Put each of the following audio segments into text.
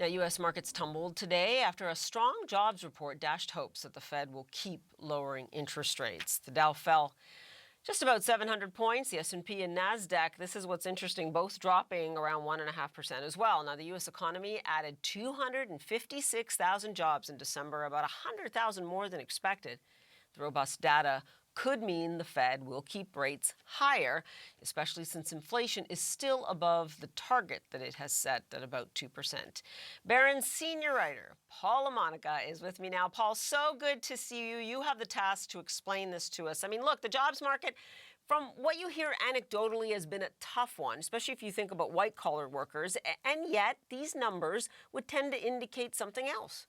Now, U.S. markets tumbled today after a strong jobs report dashed hopes that the Fed will keep lowering interest rates. The Dow fell just about 700 points. The S&P and NASDAQ, this is what's interesting, both dropping around 1.5% as well. Now, the U.S. economy added 256,000 jobs in December, about 100,000 more than expected. The robust data could mean the Fed will keep rates higher, especially since inflation is still above the target that it has set at about 2%. Barron's senior writer, Paul LaMonica, is with me now. Paul, so good to see you. You have the task to explain this to us. I mean, look, the jobs market, from what you hear anecdotally, has been a tough one, especially if you think about white-collar workers, and yet these numbers would tend to indicate something else.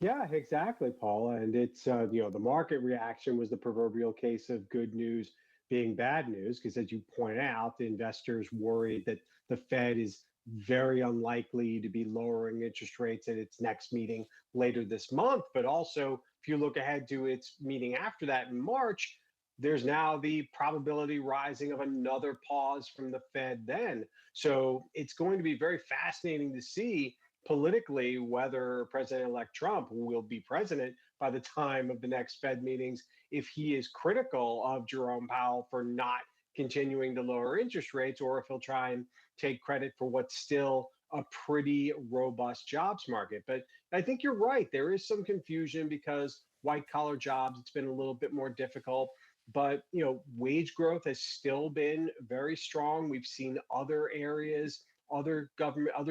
Yeah, exactly, Paula. And it's, the market reaction was the proverbial case of good news being bad news, because as you point out, the investors worried that the Fed is very unlikely to be lowering interest rates at its next meeting later this month. But also, if you look ahead to its meeting after that in March, there's now the probability rising of another pause from the Fed then. So it's going to be very fascinating to see politically whether President-elect Trump will be president by the time of the next Fed meetings, if he is critical of Jerome Powell for not continuing to lower interest rates, or if he'll try and take credit for what's still a pretty robust jobs market. But I think you're right. There is some confusion because white collar jobs, it's been a little bit more difficult. But wage growth has still been very strong. We've seen other areas, other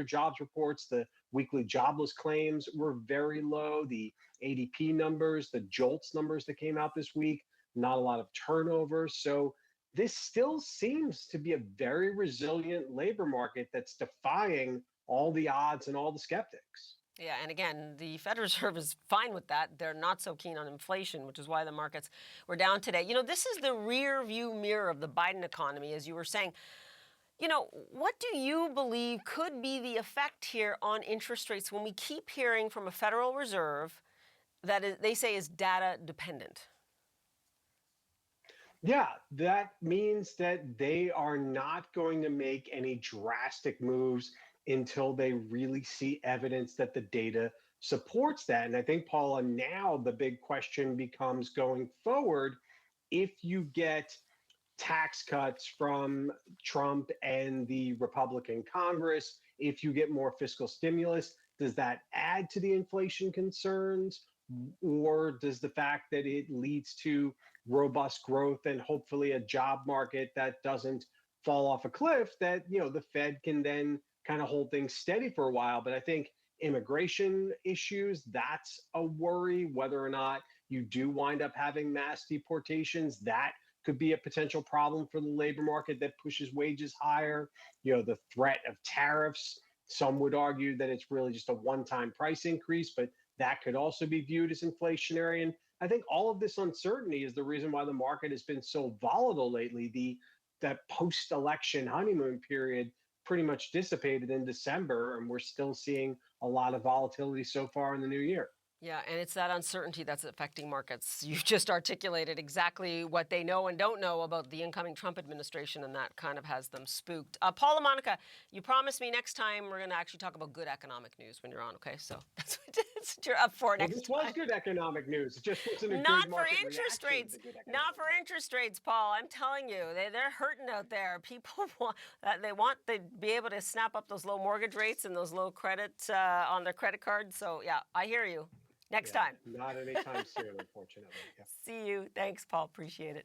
jobs reports, the weekly jobless claims were very low. The ADP numbers, the JOLTS numbers that came out this week, not a lot of turnover. So this still seems to be a very resilient labor market that's defying all the odds and all the skeptics. Yeah, and again, the Federal Reserve is fine with that. They're not so keen on inflation, which is why the markets were down today. This is the rear view mirror of the Biden economy, as you were saying. What do you believe could be the effect here on interest rates when we keep hearing from a Federal Reserve that they say is data dependent? Yeah, that means that they are not going to make any drastic moves until they really see evidence that the data supports that. And I think, Paula, now the big question becomes going forward, if you get tax cuts from Trump and the Republican Congress, if you get more fiscal stimulus, does that add to the inflation concerns? Or does the fact that it leads to robust growth and hopefully a job market that doesn't fall off a cliff, that the Fed can then kind of hold things steady for a while? But I think immigration issues, that's a worry. Whether or not you do wind up having mass deportations, that could be a potential problem for the labor market that pushes wages higher. The threat of tariffs, some would argue that it's really just a one-time price increase, but that could also be viewed as inflationary. And I think all of this uncertainty is the reason why the market has been so volatile lately. That post-election honeymoon period pretty much dissipated in December, and we're still seeing a lot of volatility so far in the new year. Yeah, and it's that uncertainty that's affecting markets. You've just articulated exactly what they know and don't know about the incoming Trump administration, and that kind of has them spooked. Paul LaMonica, you promised me next time we're going to actually talk about good economic news when you're on, okay? So that's what you're up for Well, next this time. was good economic news. It just wasn't a Not good for market interest reaction rates. to good Not economic for news. interest rates, Paul. I'm telling you, they're hurting out there. People want to be able to snap up those low mortgage rates and those low credit on their credit cards. So yeah, I hear you. Next Yeah, time. not anytime soon, unfortunately. Yeah. See you. Thanks, Paul. Appreciate it.